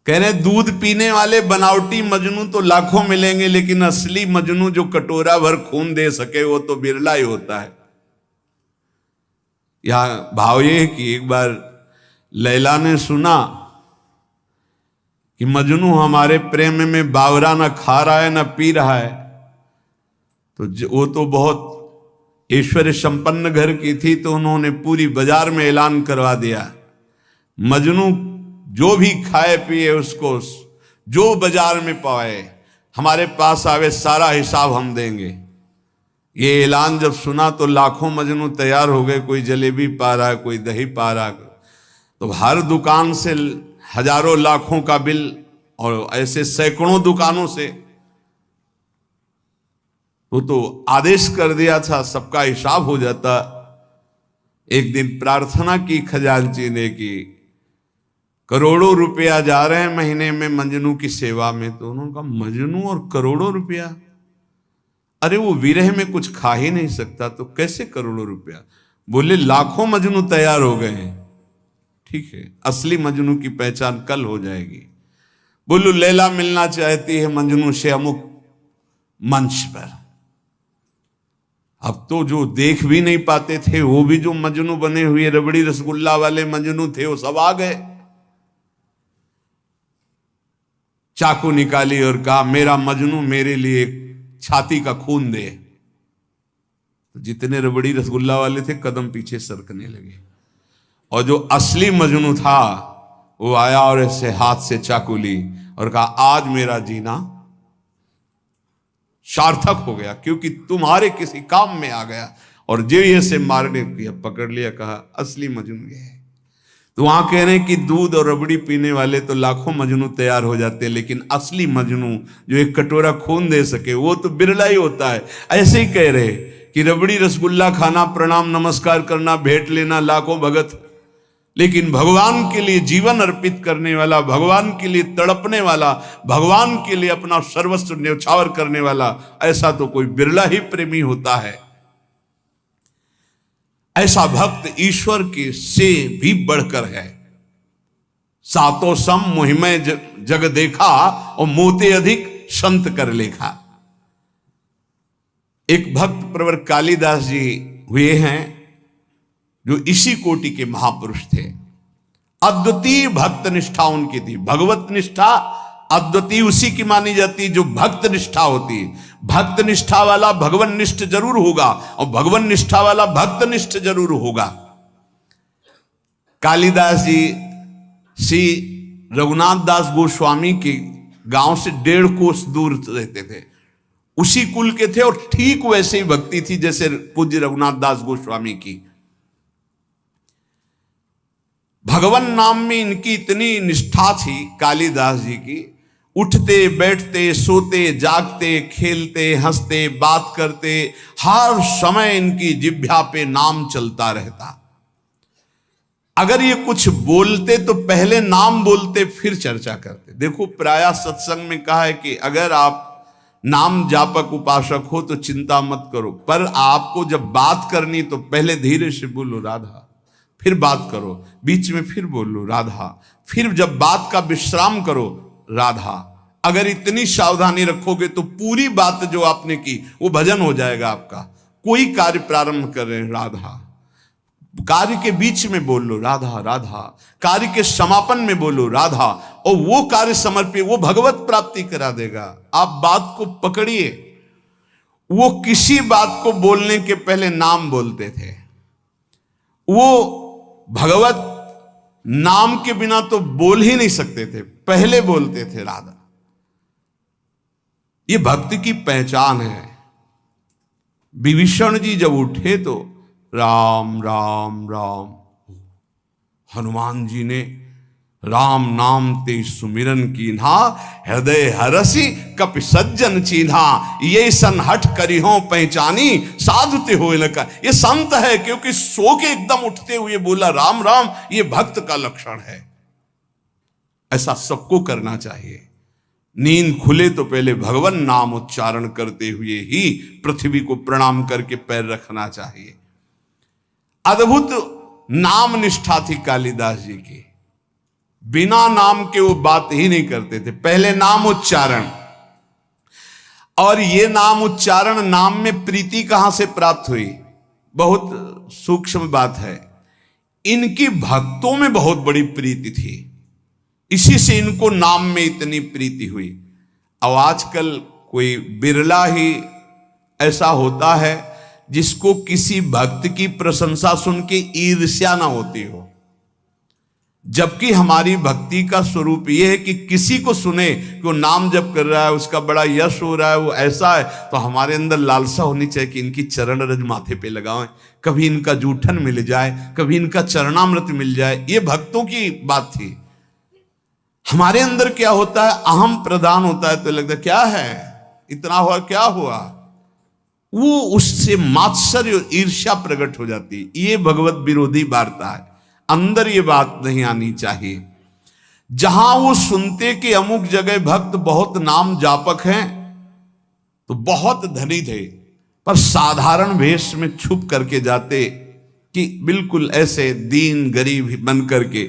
कह रहे दूध पीने वाले बनावटी मजनू तो लाखों मिलेंगे, लेकिन असली मजनू जो कटोरा भर खून दे सके वो तो बिरला ही होता है। यहां भाव ये है कि एक बार लैला ने सुना कि मजनू हमारे प्रेम में बावरा न खा रहा है न पी रहा है, तो वो तो बहुत ऐश्वर्य संपन्न घर की थी, तो उन्होंने पूरी बाजार में ऐलान करवा दिया, मजनू जो भी खाए पिए उसको जो बाजार में पाए हमारे पास आवे, सारा हिसाब हम देंगे। ये ऐलान जब सुना तो लाखों मजनू तैयार हो गए, कोई जलेबी पा रहा है, कोई दही पा रहा है, तो हर दुकान से हजारों लाखों का बिल, और ऐसे सैकड़ों दुकानों से वो तो आदेश कर दिया था सबका हिसाब हो जाता। एक दिन प्रार्थना की खजांची ने कि करोड़ों रुपया जा रहे हैं महीने में मजनू की सेवा में, तो उन्होंने कहा मजनू और करोड़ों रुपया, अरे वो विरह में कुछ खा ही नहीं सकता तो कैसे करोड़ों रुपया। बोले लाखों मजनू तैयार हो गए हैं, ठीक है असली मजनू की पहचान कल हो जाएगी। बोलू लैला मिलना चाहती है मजनू से अमुक मंच पर। अब तो जो देख भी नहीं पाते थे वो भी जो मजनू बने हुए रबड़ी रसगुल्ला वाले मजनू थे वो सब आ गए। चाकू निकाली और कहा मेरा मजनू मेरे लिए छाती का खून दे। तो जितने रबड़ी रसगुल्ला वाले थे कदम पीछे सरकने लगे, और जो असली मजनू था वो आया और ऐसे हाथ से चाकू ली और कहा आज मेरा जीना सार्थक हो गया, क्योंकि तुम्हारे किसी काम में आ गया। और जो ये से मारने किया, पकड़ लिया, कहा असली मजनू ये है। तो वहां कह रहे हैं कि दूध और रबड़ी पीने वाले तो लाखों मजनू तैयार हो जाते हैं, लेकिन असली मजनू जो एक कटोरा खून दे सके वो तो बिरला ही होता है। ऐसे ही कह रहे कि रबड़ी रसगुल्ला खाना, प्रणाम नमस्कार करना, भेंट लेना लाखों भगत, लेकिन भगवान के लिए जीवन अर्पित करने वाला, भगवान के लिए तड़पने वाला, भगवान के लिए अपना सर्वस्व न्यौछावर करने वाला, ऐसा तो कोई बिरला ही प्रेमी होता है। ऐसा भक्त ईश्वर के से भी बढ़कर है। सातों सम मोहिमय जग देखा और मोते अधिक संत कर लेखा। एक भक्त प्रवर कालिदास जी हुए हैं जो इसी कोटि के महापुरुष थे। अद्वितीय भक्त निष्ठा उनकी थी। भगवत निष्ठा अद्वितीय उसी की मानी जाती जो भक्त निष्ठा होती। भक्त निष्ठा वाला भगवान निष्ठ जरूर होगा और भगवान निष्ठा वाला भक्त निष्ठ जरूर होगा। कालिदास जी श्री रघुनाथ दास गोस्वामी के गांव से 1.5 कोस दूर रहते थे, उसी कुल के थे, और ठीक वैसे ही भक्ति थी जैसे पूज्य रघुनाथ दास गोस्वामी की। भगवान नाम में इनकी इतनी निष्ठा थी कालिदास जी की, उठते बैठते सोते जागते खेलते हंसते बात करते हर समय इनकी जिह्वा पे नाम चलता रहता। अगर ये कुछ बोलते तो पहले नाम बोलते फिर चर्चा करते। देखो प्रायः सत्संग में कहा है कि अगर आप नाम जापक उपासक हो तो चिंता मत करो, पर आपको जब बात करनी तो पहले धीरे से बोलो राधा, फिर बात करो, बीच में फिर बोलो राधा, फिर जब बात का विश्राम करो राधा। अगर इतनी सावधानी रखोगे तो पूरी बात जो आपने की वो भजन हो जाएगा आपका। कोई कार्य प्रारंभ कर रहे हैं राधा, कार्य के बीच में बोलो राधा राधा, कार्य के समापन में बोलो राधा, और वो कार्य समर्पित, वो भगवत प्राप्ति करा देगा। आप बात को पकड़िए। वो किसी बात को बोलने के पहले नाम बोलते थे। वो भगवत नाम के बिना तो बोल ही नहीं सकते थे, पहले बोलते थे राधा। ये भक्ति की पहचान है। विभीषण जी जब उठे तो राम राम राम, हनुमान जी ने राम नाम ते सुमिरन कीन्हा, हृदय हरसी कपि सज्जन चीन्हा, ये सन हठ करी हो पहचानी साधुते हो लका। ये संत है क्योंकि सो के एकदम उठते हुए बोला राम राम, ये भक्त का लक्षण है। ऐसा सबको करना चाहिए। नींद खुले तो पहले भगवान नाम उच्चारण करते हुए ही पृथ्वी को प्रणाम करके पैर रखना चाहिए। अद्भुत नाम निष्ठा थी कालिदास जी की। बिना नाम के वो बात ही नहीं करते थे। पहले नाम उच्चारण, और ये नाम उच्चारण, नाम में प्रीति कहां से प्राप्त हुई, बहुत सूक्ष्म बात है। इनकी भक्तों में बहुत बड़ी प्रीति थी, इसी से इनको नाम में इतनी प्रीति हुई। अब आजकल कोई बिरला ही ऐसा होता है जिसको किसी भक्त की प्रशंसा सुन के ईर्ष्या ना होती हो, जबकि हमारी भक्ति का स्वरूप यह है कि किसी को सुने कि वो नाम जप कर रहा है, उसका बड़ा यश हो रहा है, वो ऐसा है, तो हमारे अंदर लालसा होनी चाहिए कि इनकी चरण रज माथे पे लगाएं, कभी इनका जूठन मिल जाए, कभी इनका चरणामृत मिल जाए। ये भक्तों की बात थी। हमारे अंदर क्या होता है, अहम प्रदान होता है, तो लगता है क्या है, इतना हुआ, क्या हुआ, वो उससे मात्सर्य और ईर्ष्या प्रकट हो जाती है। ये भगवत विरोधी वार्ता है, अंदर ये बात नहीं आनी चाहिए। जहां वो सुनते कि अमुक जगह भक्त बहुत नाम जापक हैं, तो बहुत धनी थे, पर साधारण वेश में छुप करके जाते कि बिल्कुल ऐसे दीन गरीब बन करके,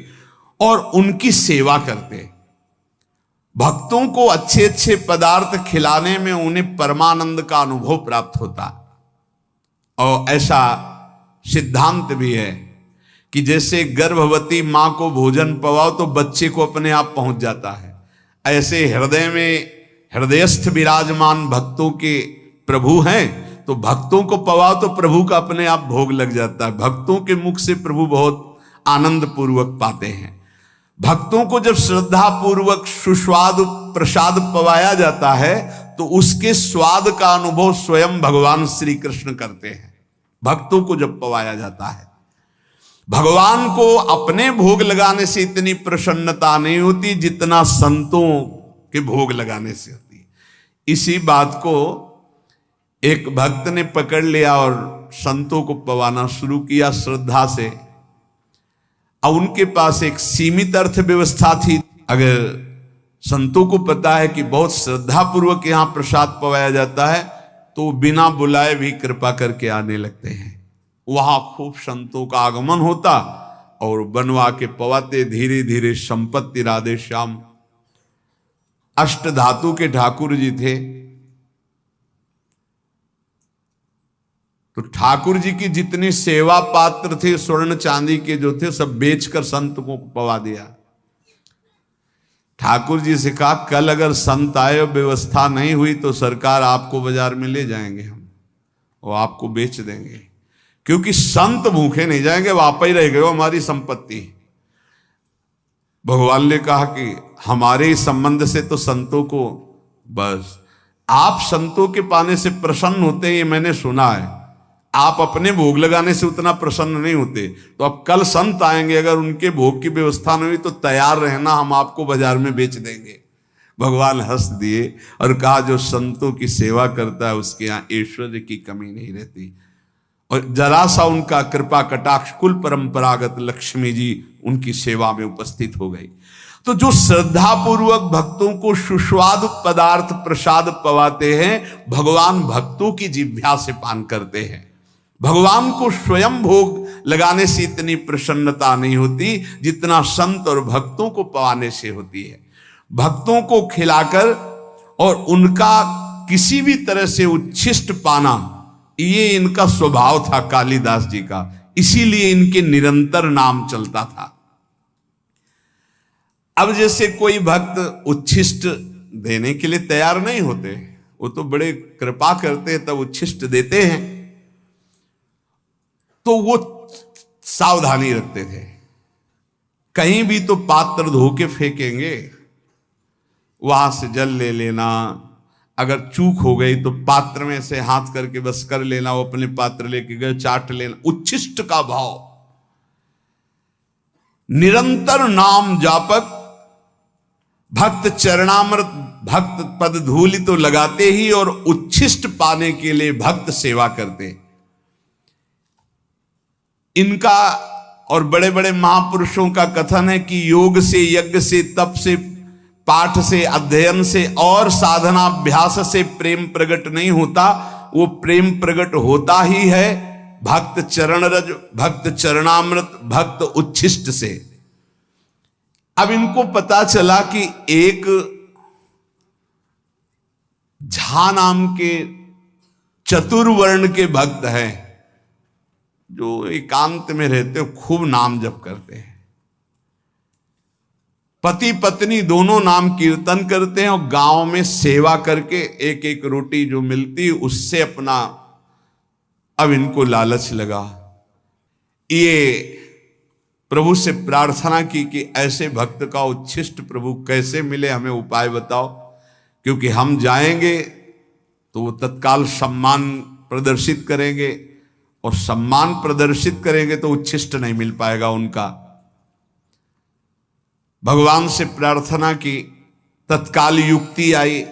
और उनकी सेवा करते। भक्तों को अच्छे अच्छे पदार्थ खिलाने में उन्हें परमानंद का अनुभव प्राप्त होता। और ऐसा सिद्धांत भी है कि जैसे गर्भवती मां को भोजन पवाओ तो बच्चे को अपने आप पहुंच जाता है, ऐसे हृदय में हृदयस्थ विराजमान भक्तों के प्रभु हैं, तो भक्तों को पवाओ तो प्रभु का अपने आप भोग लग जाता है। भक्तों के मुख से प्रभु बहुत आनंद पूर्वक पाते हैं। भक्तों को जब श्रद्धा पूर्वक सुस्वाद प्रसाद पवाया जाता है, तो उसके स्वाद का अनुभव स्वयं भगवान श्री कृष्ण करते हैं। भक्तों को जब पवाया जाता है, भगवान को अपने भोग लगाने से इतनी प्रसन्नता नहीं होती जितना संतों के भोग लगाने से होती है। इसी बात को एक भक्त ने पकड़ लिया और संतों को पवाना शुरू किया श्रद्धा से। अब उनके पास एक सीमित अर्थव्यवस्था थी। अगर संतों को पता है कि बहुत श्रद्धा पूर्वक यहां प्रसाद पवाया जाता है, तो बिना बुलाए भी कृपा करके आने लगते हैं। वहां खूब संतों का आगमन होता और बनवा के पवाते। धीरे धीरे संपत्ति राधे श्याम अष्ट धातु के ठाकुर जी थे, तो ठाकुर जी की जितनी सेवा पात्र थे स्वर्ण चांदी के जो थे, सब बेचकर संत को पवा दिया। ठाकुर जी से कहा, कल अगर संत आए और व्यवस्था नहीं हुई तो सरकार आपको बाजार में ले जाएंगे हम, और आपको बेच देंगे, क्योंकि संत भूखे नहीं जाएंगे, वो आप ही रह गए, वो हमारी संपत्ति। भगवान ने कहा कि हमारे संबंध से तो संतों को, बस आप संतों के पाने से प्रसन्न होते हैं, ये मैंने सुना है। आप अपने भोग लगाने से उतना प्रसन्न नहीं होते। तो अब कल संत आएंगे, अगर उनके भोग की व्यवस्था नहीं हुई तो तैयार रहना, हम आपको बाजार में बेच देंगे। भगवान हंस दिए और कहा, जो संतों की सेवा करता है उसके यहाँ ऐश्वर्य की कमी नहीं रहती। और जरा सा उनका कृपा कटाक्ष, कुल परंपरागत लक्ष्मी जी उनकी सेवा में उपस्थित हो गई। तो जो श्रद्धा पूर्वक भक्तों को सुस्वादु पदार्थ प्रसाद पवाते हैं, भगवान भक्तों की जिह्वा से पान करते हैं। भगवान को स्वयं भोग लगाने से इतनी प्रसन्नता नहीं होती जितना संत और भक्तों को पवाने से होती है। भक्तों को खिलाकर और उनका किसी भी तरह से उच्छिष्ट पाना, ये इनका स्वभाव था कालिदास जी का, इसीलिए इनके निरंतर नाम चलता था। अब जैसे कोई भक्त उच्छिष्ट देने के लिए तैयार नहीं होते, वो तो बड़े कृपा करते हैं तब उच्छिष्ट देते हैं, तो वो सावधानी रखते थे। कहीं भी तो पात्र धो के फेंकेंगे, वहां से जल ले लेना, अगर चूक हो गई तो पात्र में से हाथ करके बस कर लेना, वो अपने पात्र लेके गए चाट लेना, उच्छिष्ट का भाव। निरंतर नाम जापक भक्त चरणामृत भक्त पद धूलि तो लगाते ही, और उच्छिष्ट पाने के लिए भक्त सेवा करते। इनका और बड़े बड़े महापुरुषों का कथन है कि योग से, यज्ञ से, तप से, पाठ से, अध्ययन से और साधनाभ्यास से प्रेम प्रकट नहीं होता। वो प्रेम प्रकट होता ही है भक्त चरण रज, भक्त चरणामृत, भक्त उच्छिष्ट से। अब इनको पता चला कि एक झा नाम के चतुर्वर्ण के भक्त हैं जो एकांत में रहते खूब नाम जप करते हैं। पति पत्नी दोनों नाम कीर्तन करते हैं और गांव में सेवा करके एक एक रोटी जो मिलती उससे अपना, अब इनको लालच लगा। ये प्रभु से प्रार्थना की कि ऐसे भक्त का उच्छिष्ट प्रभु कैसे मिले, हमें उपाय बताओ, क्योंकि हम जाएंगे तो वो तत्काल सम्मान प्रदर्शित करेंगे और सम्मान प्रदर्शित करेंगे तो उच्छिष्ट नहीं मिल पाएगा उनका। भगवान से प्रार्थना की, तत्काल युक्ति आई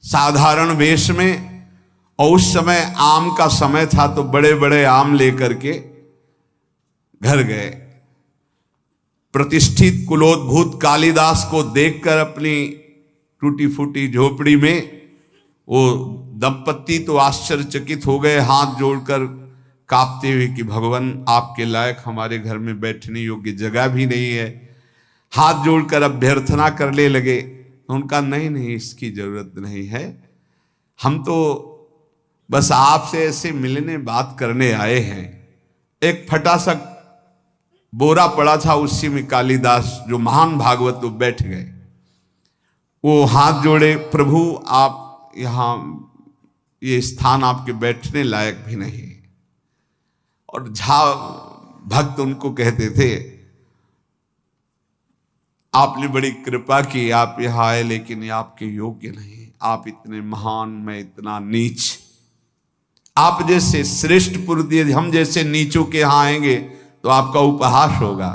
साधारण वेश में, और उस समय आम का समय था तो बड़े बड़े आम लेकर के घर गए। प्रतिष्ठित कुलोद्भूत कालिदास को देखकर अपनी टूटी फूटी झोपड़ी में वो दंपत्ति तो आश्चर्यचकित हो गए, हाथ जोड़कर कांपते हुए कि भगवान आपके लायक हमारे घर में बैठने योग्य जगह भी नहीं है। हाथ जोड़कर अभ्यर्थना करने लगे। तो उनका नहीं, इसकी जरूरत नहीं है, हम तो बस आपसे ऐसे मिलने बात करने आए हैं। एक फटा सा बोरा पड़ा था, उसी में कालिदास जो महान भागवत वो बैठ गए। वो हाथ जोड़े, प्रभु आप यहाँ, ये स्थान आपके बैठने लायक भी नहीं। और झा भक्त उनको कहते थे, आपने बड़ी कृपा की, आप यहाँ आए, लेकिन ये आपके योग्य नहीं। आप इतने महान, मैं इतना नीच। आप जैसे श्रेष्ठ पुरुष यदि हम जैसे नीचों के यहां आएंगे तो आपका उपहास होगा।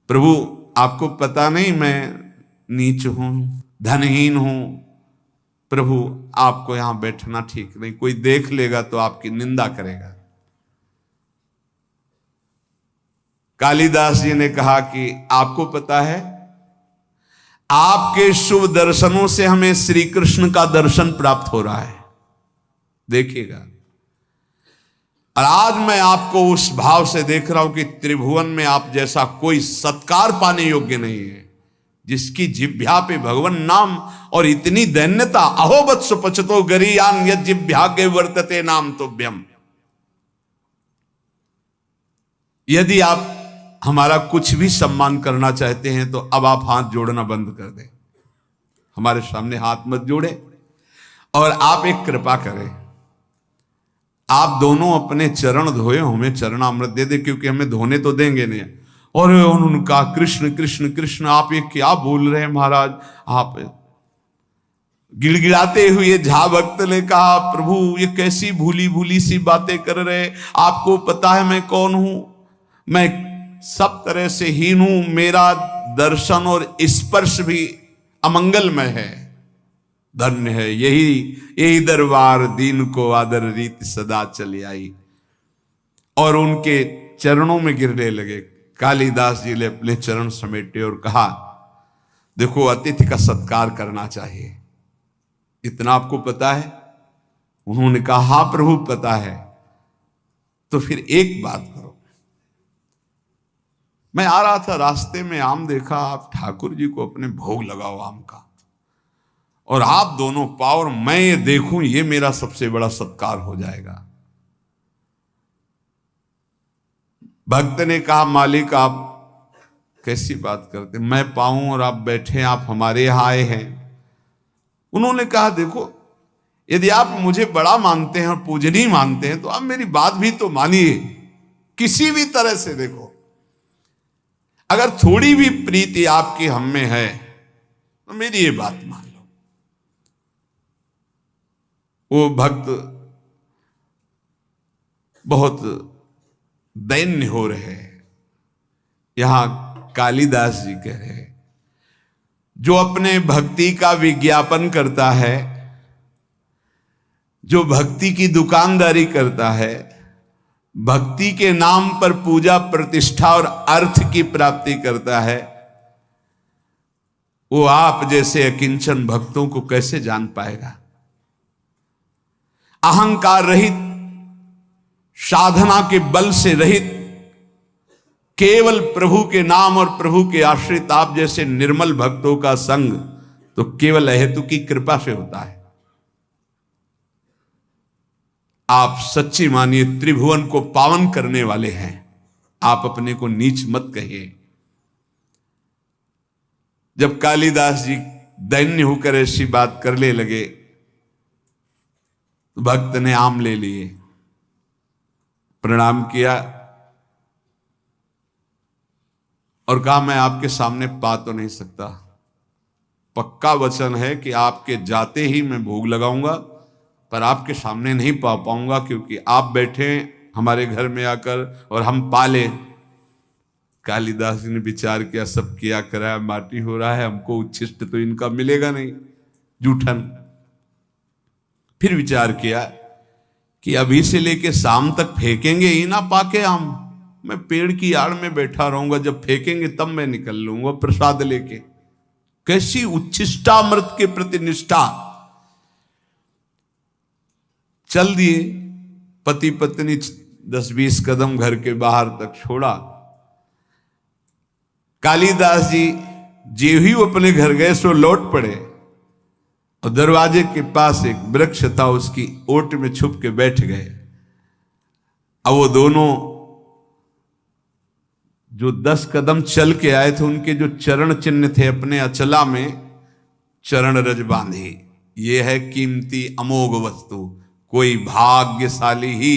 प्रभु आपको पता नहीं मैं नीच हूं, धनहीन हूं। प्रभु आपको यहां बैठना ठीक नहीं, कोई देख लेगा तो आपकी निंदा करेगा। कालिदास जी ने कहा कि आपको पता है, आपके शुभ दर्शनों से हमें श्री कृष्ण का दर्शन प्राप्त हो रहा है, देखिएगा। और आज मैं आपको उस भाव से देख रहा हूं कि त्रिभुवन में आप जैसा कोई सत्कार पाने योग्य नहीं है, जिसकी जिह्वा पे भगवान नाम और इतनी दैन्यता। अहो वत्स पचतो गरीयान यद जिह्वा के वर्तते नाम तुभ्यम। यदि आप हमारा कुछ भी सम्मान करना चाहते हैं तो अब आप हाथ जोड़ना बंद कर दें, हमारे सामने हाथ मत जोड़े। और आप एक कृपा करें, आप दोनों अपने चरण धोए, हमें चरणामृत दे दे, क्योंकि हमें धोने तो देंगे नहीं। और उनका कृष्ण कृष्ण कृष्ण, आप ये क्या बोल रहे हैं महाराज। आप गिड़गिड़ाते हुए झा भक्त ने कहा, प्रभु ये कैसी भूली भूली सी बातें कर रहे, आपको पता है मैं कौन हूं, मैं सब तरह से हीन हूं, मेरा दर्शन और स्पर्श भी अमंगलमय है। धन्य है यही दरबार, दीन को आदर रीत सदा चली आई। और उनके चरणों में गिरने लगे। कालिदास जी ने अपने चरण समेटे और कहा, देखो अतिथि का सत्कार करना चाहिए, इतना आपको पता है। उन्होंने कहा, हां प्रभु पता है। तो फिर एक बात करो, मैं आ रहा था रास्ते में आम देखा, आप ठाकुर जी को अपने भोग लगाओ आम का, और आप दोनों पाओ और मैं ये देखूं, ये मेरा सबसे बड़ा सत्कार हो जाएगा। भक्त ने कहा, मालिक आप कैसी बात करते, मैं पाऊं और आप बैठे, आप हमारे यहां आए हैं। उन्होंने कहा, देखो यदि आप मुझे बड़ा मानते हैं और पूजनीय मानते हैं तो आप मेरी बात भी तो मानिए, किसी भी तरह से। देखो अगर थोड़ी भी प्रीति आपकी हम में है तो मेरी ये बात मान लो। वो भक्त बहुत दैन्य हो रहे हैं। यहां कालिदास जी कह रहे हैं, जो अपने भक्ति का विज्ञापन करता है, जो भक्ति की दुकानदारी करता है, भक्ति के नाम पर पूजा प्रतिष्ठा और अर्थ की प्राप्ति करता है, वो आप जैसे अकिंचन भक्तों को कैसे जान पाएगा। अहंकार रहित, साधना के बल से रहित, केवल प्रभु के नाम और प्रभु के आश्रित आप जैसे निर्मल भक्तों का संग तो केवल अहेतु की कृपा से होता है। आप सच्ची मानिए त्रिभुवन को पावन करने वाले हैं, आप अपने को नीच मत कहिए। जब कालिदास जी दैन्य होकर ऐसी बात करने लगे तो भक्त ने आम ले लिए, प्रणाम किया और कहा मैं आपके सामने पा तो नहीं सकता, पक्का वचन है कि आपके जाते ही मैं भोग लगाऊंगा, पर आपके सामने नहीं पा पाऊंगा क्योंकि आप बैठे हमारे घर में आकर और हम पाले। कालिदास जी ने विचार किया, सब किया कराया माटी हो रहा है, हमको उच्छिष्ट तो इनका मिलेगा नहीं, जूठन। फिर विचार किया कि अभी से लेके शाम तक फेंकेंगे ही ना पाके आम, मैं पेड़ की आड़ में बैठा रहूंगा, जब फेंकेंगे तब मैं निकल लूंगा प्रसाद लेके। कैसी उच्छिष्टामृत के प्रति निष्ठा। चल दिए, पति पत्नी 10-20 कदम घर के बाहर तक छोड़ा। कालिदास जी जे ही अपने घर गए सो लौट पड़े और दरवाजे के पास एक वृक्ष था, उसकी ओट में छुप के बैठ गए। अब वो दोनों जो 10 कदम चल के आए थे उनके जो चरण चिन्ह थे अपने अचला में चरण रज बांधे। ये है कीमती अमोघ वस्तु, कोई भाग्यशाली ही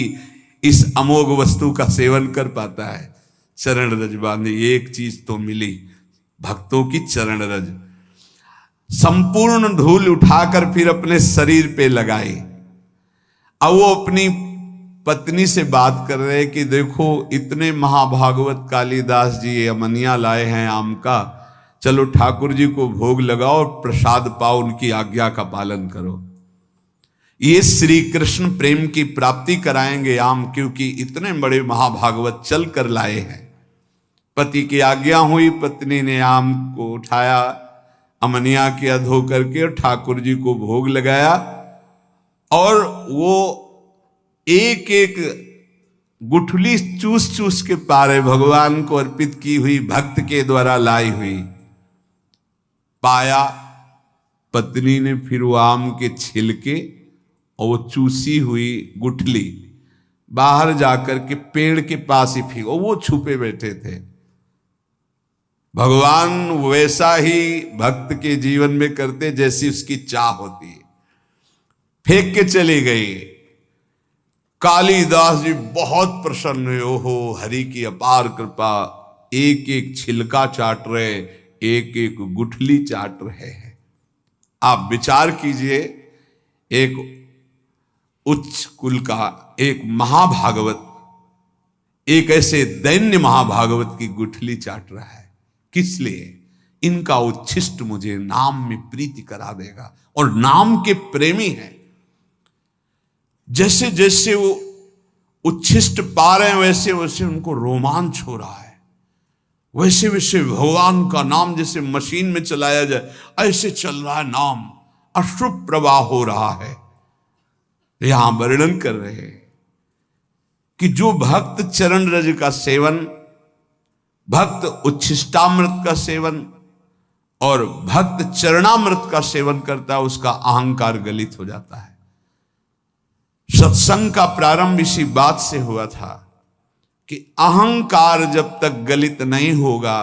इस अमोघ वस्तु का सेवन कर पाता है। चरण रज बांधे, एक चीज तो मिली, भक्तों की चरण रज। संपूर्ण धूल उठाकर फिर अपने शरीर पे लगाई। अब वो अपनी पत्नी से बात कर रहे कि देखो इतने महाभागवत कालिदास जी ये अमनिया लाए हैं आम का, चलो ठाकुर जी को भोग लगाओ और प्रसाद पाओ, उनकी आज्ञा का पालन करो। ये श्री कृष्ण प्रेम की प्राप्ति कराएंगे आम, क्योंकि इतने बड़े महाभागवत चल कर लाए हैं। पति की आज्ञा हुई, पत्नी ने आम को उठाया, अमनिया किया धो करके और ठाकुर जी को भोग लगाया। और वो एक एक गुठली चूस चूस के पारे भगवान को अर्पित की हुई, भक्त के द्वारा लाई हुई पाया। पत्नी ने फिर वो आम के छिलके और वो चूसी हुई गुठली बाहर जाकर के पेड़ के पास ही फेंक, वो छुपे बैठे थे। भगवान वैसा ही भक्त के जीवन में करते जैसी उसकी चाह होती है। फेंक के चली गई। कालिदास जी बहुत प्रसन्न हुए, ओहो हरि की अपार कृपा, एक एक छिलका चाट रहे, एक एक गुठली चाट रहे हैं। आप विचार कीजिए, एक उच्च कुल का एक महाभागवत एक ऐसे दैन्य महाभागवत की गुठली चाट रहा है। किस लिए? इनका उच्छिष्ट मुझे नाम में प्रीति करा देगा, और नाम के प्रेमी हैं। जैसे जैसे वो उच्छिष्ट पा रहे हैं वैसे वैसे उनको रोमांच हो रहा है, वैसे वैसे भगवान का नाम जैसे मशीन में चलाया जाए ऐसे चल रहा है, नाम अश्रु प्रवाह हो रहा है। यहां वर्णन कर रहे हैं कि जो भक्त चरण रज का सेवन, भक्त उच्छिष्टामृत का सेवन और भक्त चरणामृत का सेवन करता है, उसका अहंकार गलित हो जाता है। सत्संग का प्रारंभ इसी बात से हुआ था कि अहंकार जब तक गलित नहीं होगा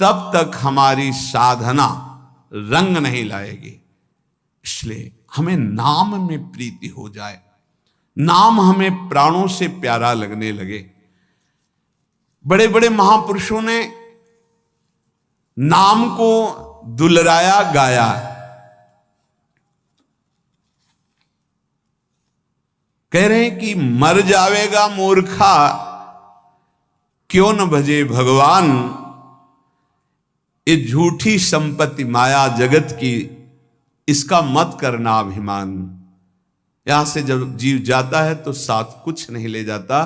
तब तक हमारी साधना रंग नहीं लाएगी। इसलिए हमें नाम में प्रीति हो जाए, नाम हमें प्राणों से प्यारा लगने लगे। बड़े बड़े महापुरुषों ने नाम को दुलराया गाया। कह रहे हैं कि मर जावेगा मूर्खा क्यों न भजे भगवान, ये झूठी संपत्ति माया जगत की, इसका मत करना अभिमान। यहां से जब जीव जाता है तो साथ कुछ नहीं ले जाता,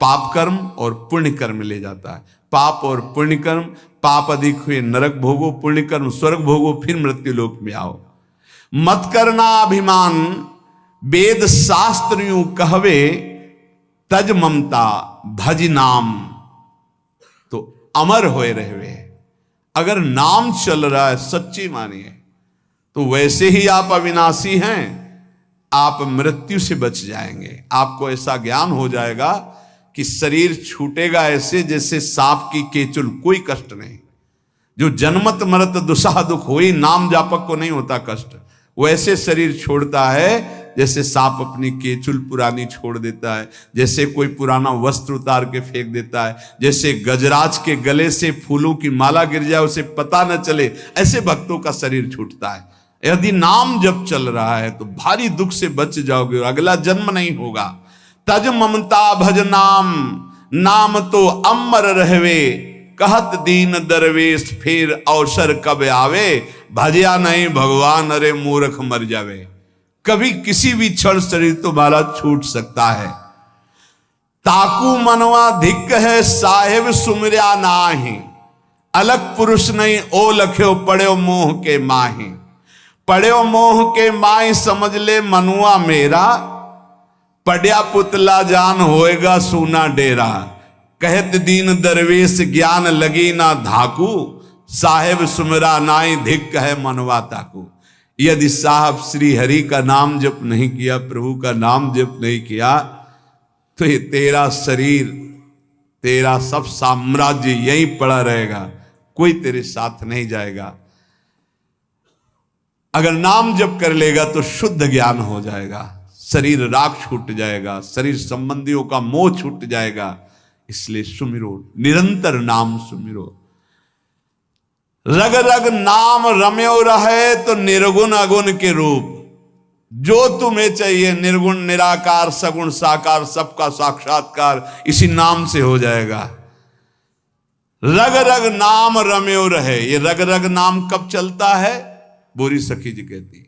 पाप कर्म और पुण्य कर्म ले जाता है। पाप और पुण्य कर्म, पाप अधिक हुए नरक भोगो, पुण्य कर्म स्वर्ग भोगो, फिर मृत्यु लोक में आओ। मत करना अभिमान, वेद शास्त्र यूं कहवे, तज ममता भज नाम। तो अमर होए रहे। अगर नाम चल रहा है सच्ची मानिए, तो वैसे ही आप अविनाशी हैं, आप मृत्यु से बच जाएंगे। आपको ऐसा ज्ञान हो जाएगा कि शरीर छूटेगा ऐसे जैसे सांप की केचुल, कोई कष्ट नहीं। जो जन्मत मरत दुसाह दुख हुई, नाम जापक को नहीं होता कष्ट, वैसे शरीर छोड़ता है जैसे सांप अपनी केचुल पुरानी छोड़ देता है, जैसे कोई पुराना वस्त्र उतार के फेंक देता है, जैसे गजराज के गले से फूलों की माला गिर जाए उसे पता न चले, ऐसे भक्तों का शरीर छूटता है। यदि नाम जब चल रहा है तो भारी दुख से बच जाओगे और अगला जन्म नहीं होगा। तज ममता भज नाम, नाम तो अमर रहवे, कहत दीन दरवेश फिर अवसर कब आवे, भजिया नहीं भगवान अरे मूर्ख मर जावे। कभी किसी भी क्षण शरीर तुम्हारा छूट सकता है। ताकू मनवा धिक है साहेब सुमरिया नाही, अलग पुरुष नहीं ओ लख्यो पड़ो मोह के माही। पड़ो मोह के माही समझ ले मनुआ मेरा, पड़या पुतला जान होएगा सूना डेरा। कहत दीन दरवेश ज्ञान लगी ना धाकू, साहेब सुमरा नाई धिक है मनवा ताकू। यदि साहब श्री हरि का नाम जप नहीं किया, प्रभु का नाम जप नहीं किया, तो ये तेरा शरीर, तेरा सब साम्राज्य यहीं पड़ा रहेगा, कोई तेरे साथ नहीं जाएगा। अगर नाम जप कर लेगा तो शुद्ध ज्ञान हो जाएगा, शरीर राग छूट जाएगा, शरीर संबंधियों का मोह छूट जाएगा। इसलिए सुमिरो, निरंतर नाम सुमिरो। रग रग नाम रम्यो रहे तो निर्गुण अगुण के रूप, जो तुम्हें चाहिए निर्गुण निराकार सगुण साकार सबका साक्षात्कार इसी नाम से हो जाएगा। रग रग नाम रम्यो रहे, ये रग रग नाम कब चलता है? बोरी सखी जी कहती,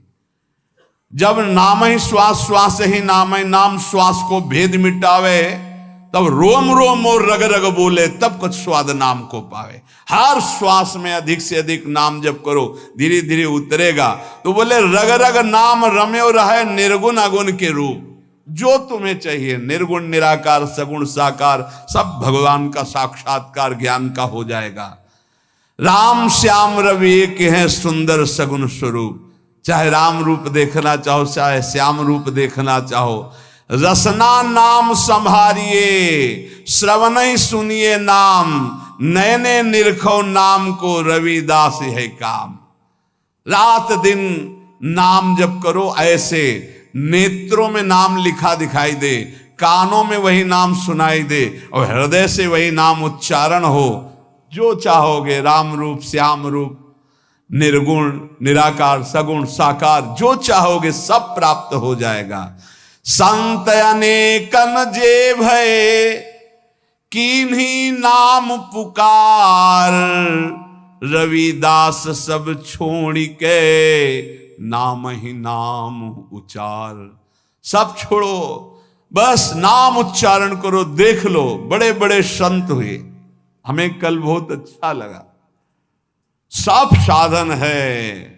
जब नाम ही श्वास, श्वास ही नाम ही नाम श्वास को भेद मिटावे, तब रोम रोम और रग रग बोले, तब कुछ स्वाद नाम को पावे। हर श्वास में अधिक से अधिक नाम जप करो, धीरे धीरे उतरेगा। तो बोले रग रग नाम रम्यो रहे निर्गुण अगुण के रूप, जो तुम्हें चाहिए निर्गुण निराकार सगुण साकार सब भगवान का साक्षात्कार ज्ञान का हो जाएगा। राम श्याम रवि एक है सुंदर सगुण स्वरूप, चाहे राम रूप देखना चाहो चाहे श्याम रूप देखना चाहो। रसना नाम संभारिए श्रवण सुनिए नाम, नैने निरखो नाम को रविदास है काम। रात दिन नाम जप करो, ऐसे नेत्रों में नाम लिखा दिखाई दे, कानों में वही नाम सुनाई दे और हृदय से वही नाम उच्चारण हो। जो चाहोगे राम रूप श्याम रूप निर्गुण निराकार सगुण साकार जो चाहोगे सब प्राप्त हो जाएगा। संत अनेकन जे भय किन्हीं नाम पुकार, रविदास सब छोड़ के नाम ही नाम उचार। सब छोड़ो, बस नाम उच्चारण करो। देख लो बड़े बड़े संत हुए, हमें कल बहुत अच्छा लगा। सब साधन है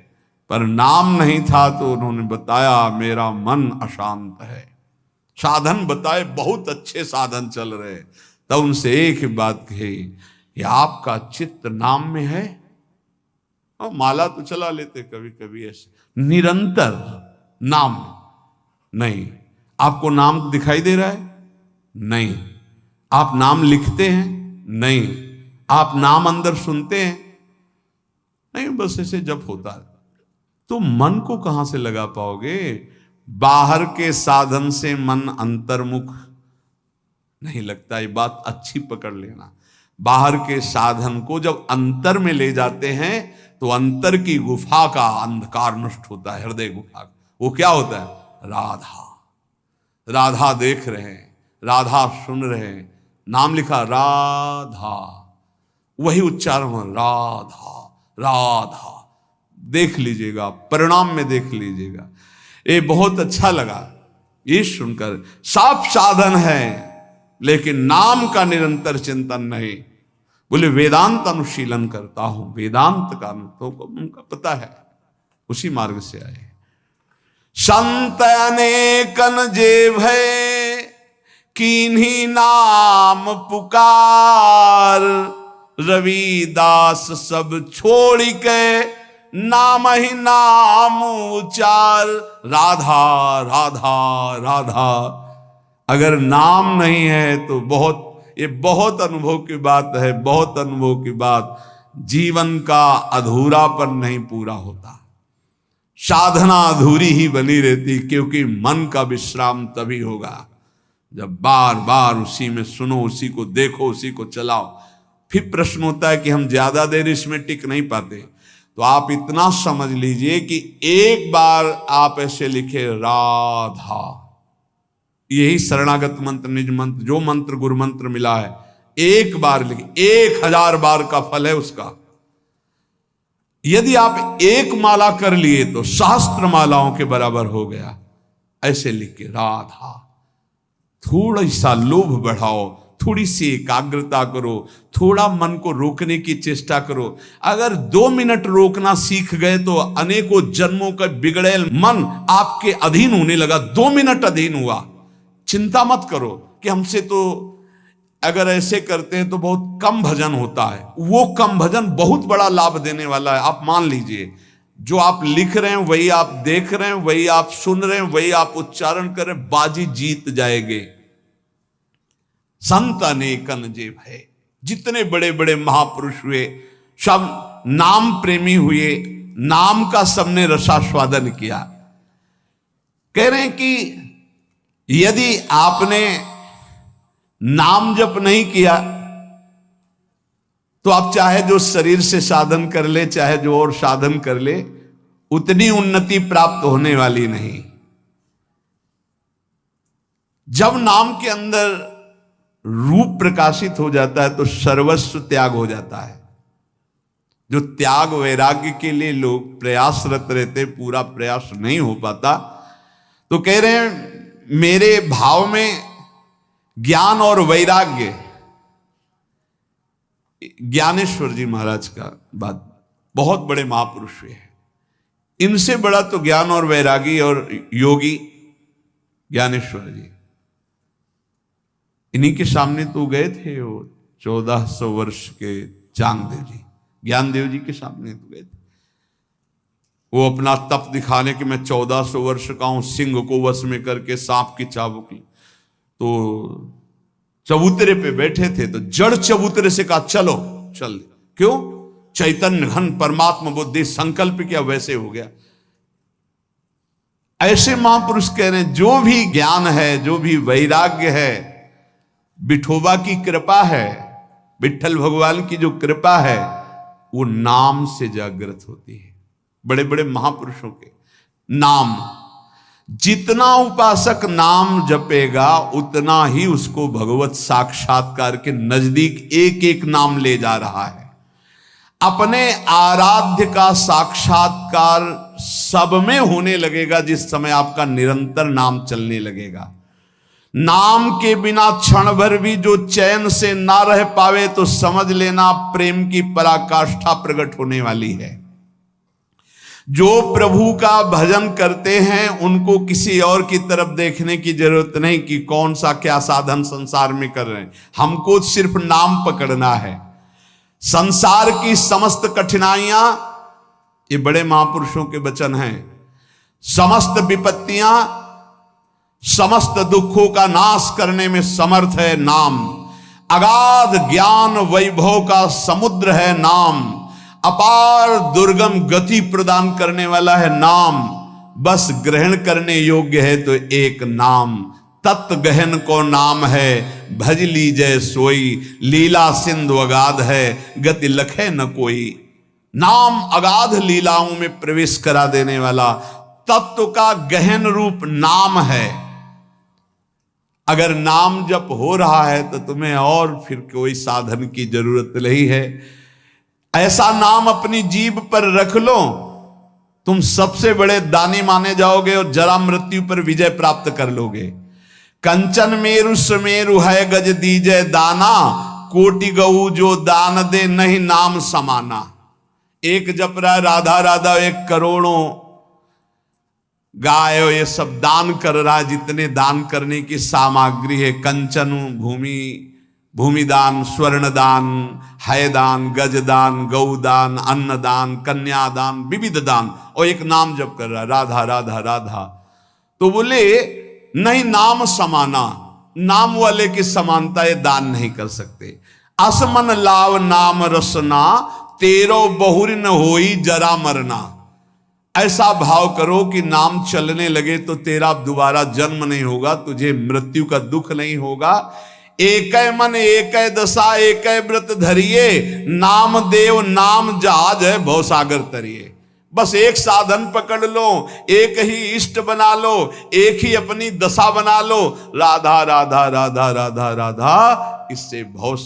पर नाम नहीं था तो उन्होंने बताया मेरा मन अशांत है। साधन बताए, बहुत अच्छे साधन चल रहे, तब उनसे एक ही बात कही कि आपका चित्त नाम में है। और माला तो चला लेते कभी कभी ऐसे, निरंतर नाम नहीं। आपको नाम दिखाई दे रहा है? नहीं। आप नाम लिखते हैं? नहीं। आप नाम अंदर सुनते हैं? नहीं, बस ऐसे जब होता है। तो मन को कहां से लगा पाओगे? बाहर के साधन से मन अंतर्मुख नहीं लगता। ये बात अच्छी पकड़ लेना। बाहर के साधन को जब अंतर में ले जाते हैं तो अंतर की गुफा का अंधकार नष्ट होता है, हृदय गुफा का। वो क्या होता है? राधा। राधा देख रहे हैं, राधा सुन रहे हैं, नाम लिखा राधा, वही उच्चारण हो राधा राधा। देख लीजिएगा, परिणाम में देख लीजिएगा। ये बहुत अच्छा लगा ये सुनकर। सब साधन है लेकिन नाम का निरंतर चिंतन नहीं। बोले वेदांत अनुशीलन करता हूं, वेदांत का तो उनका पता है, उसी मार्ग से आए। संत अनेकन जे भय किन्हीं नाम पुकार, रविदास सब छोड़ के नाम ही नाम उचार, राधा राधा राधा। अगर नाम नहीं है तो ये बहुत अनुभव की बात है, बहुत अनुभव की बात। जीवन का अधूरापन नहीं पूरा होता, साधना अधूरी ही बनी रहती, क्योंकि मन का विश्राम तभी होगा जब बार बार उसी में सुनो, उसी को देखो, उसी को चलाओ। फिर प्रश्न होता है कि हम ज्यादा देर इसमें टिक नहीं पाते, तो आप इतना समझ लीजिए कि एक बार आप ऐसे लिखे राधा, यही शरणागत मंत्र, निज मंत्र, जो मंत्र गुरु मंत्र मिला है, एक बार लिखे, 1000 बार का फल है उसका। यदि आप एक माला कर लिए तो सहस्त्र मालाओं के बराबर हो गया। ऐसे लिख के राधा, थोड़ा सा लोभ बढ़ाओ, थोड़ी सी एकाग्रता करो, थोड़ा मन को रोकने की चेष्टा करो। अगर 2 मिनट रोकना सीख गए तो अनेकों जन्मों का बिगड़ेल मन आपके अधीन होने लगा। 2 मिनट अधीन हुआ, चिंता मत करो कि हमसे तो अगर ऐसे करते हैं तो बहुत कम भजन होता है। वो कम भजन बहुत बड़ा लाभ देने वाला है। आप मान लीजिए, जो आप लिख रहे हैं वही आप देख रहे हैं, वही आप सुन रहे हैं, वही आप उच्चारण कर रहे हैं, बाजी जीत जाएंगे। संत अनेकन जे भय, जितने बड़े बड़े महापुरुष हुए सब नाम प्रेमी हुए, नाम का सबने रसास्वादन किया। कह रहे हैं कि यदि आपने नाम जप नहीं किया तो आप चाहे जो शरीर से साधन कर ले, चाहे जो और साधन कर ले, उतनी उन्नति प्राप्त होने वाली नहीं। जब नाम के अंदर रूप प्रकाशित हो जाता है तो सर्वस्व त्याग हो जाता है। जो त्याग वैराग्य के लिए लोग प्रयासरत रहते, पूरा प्रयास नहीं हो पाता, तो कह रहे हैं मेरे भाव में ज्ञान और वैराग्य, ज्ञानेश्वर जी महाराज का बात, बहुत बड़े महापुरुष हुए हैं, इनसे बड़ा तो ज्ञान और वैरागी और योगी ज्ञानेश्वर जी। इन्हीं के सामने तो गए थे वो 1400 वर्ष के चांगदेव जी, ज्ञानदेव जी के सामने तो गए थे। वो अपना तप दिखाने कि मैं 1400 वर्ष का हूं, सिंह को वश में करके सांप की चाबुक ली। तो चबूतरे पे बैठे थे तो जड़ चबूतरे से कहा चलो, चल। क्यों? चैतन्य घन परमात्मा बुद्धि, संकल्प किया, वैसे हो गया। ऐसे महापुरुष कह रहे हैं जो भी ज्ञान है, जो भी वैराग्य है, विठोबा की कृपा है, विठल भगवान की जो कृपा है, वो नाम से जागृत होती है। बड़े बड़े महापुरुषों के नाम, जितना उपासक नाम जपेगा उतना ही उसको भगवत साक्षात्कार के नजदीक एक एक नाम ले जा रहा है। अपने आराध्य का साक्षात्कार सब में होने लगेगा जिस समय आपका निरंतर नाम चलने लगेगा। नाम के बिना क्षण भर भी जो चैन से ना रह पावे तो समझ लेना प्रेम की पराकाष्ठा प्रकट होने वाली है। जो प्रभु का भजन करते हैं उनको किसी और की तरफ देखने की जरूरत नहीं कि कौन सा क्या साधन संसार में कर रहे हैं, हमको सिर्फ नाम पकड़ना है। संसार की समस्त कठिनाइयां, ये बड़े महापुरुषों के वचन हैं, समस्त विपत्तियां, समस्त दुखों का नाश करने में समर्थ है नाम। अगाध ज्ञान वैभव का समुद्र है नाम। अपार दुर्गम गति प्रदान करने वाला है नाम। बस ग्रहण करने योग्य है तो एक नाम। तत्व गहन को नाम है, भज लीजय सोई। लीला सिंधु अगाध है, गति लखे न कोई। नाम अगाध लीलाओं में प्रवेश करा देने वाला तत्व का गहन रूप नाम है। अगर नाम जप हो रहा है तो तुम्हें और फिर कोई साधन की जरूरत नहीं है। ऐसा नाम अपनी जीभ पर रख लो, तुम सबसे बड़े दानी माने जाओगे और जरा मृत्यु पर विजय प्राप्त कर लोगे। कंचन मेरु सुमेरु है गज दीजय दाना। कोटि गऊ जो दान दे नहीं नाम समाना। एक जप रहा है राधा राधा, 1 करोड़ों गाय ये सब दान कर रहा है। जितने दान करने की सामग्री है, कंचन भूमि भूमिदान, स्वर्णदान, हैदान, गजदान, गौदान, अन्नदान, कन्यादान, विविध दान, और एक नाम जप कर रहा है राधा राधा राधा। तो बोले नहीं, नाम समाना, नाम वाले की समानता ये दान नहीं कर सकते। असमन लाव नाम रसना, तेरो बहुर न होई जरा मरना। ऐसा भाव करो कि नाम चलने लगे तो तेरा दोबारा जन्म नहीं होगा, तुझे मृत्यु का दुख नहीं होगा। एक मन एक दशा एक व्रत धरिए, नाम देव नाम जहाज है भव सागर तरिए। बस एक साधन पकड़ लो, एक ही इष्ट बना लो, एक ही अपनी दशा बना लो, राधा राधा राधा राधा राधा, इससे भव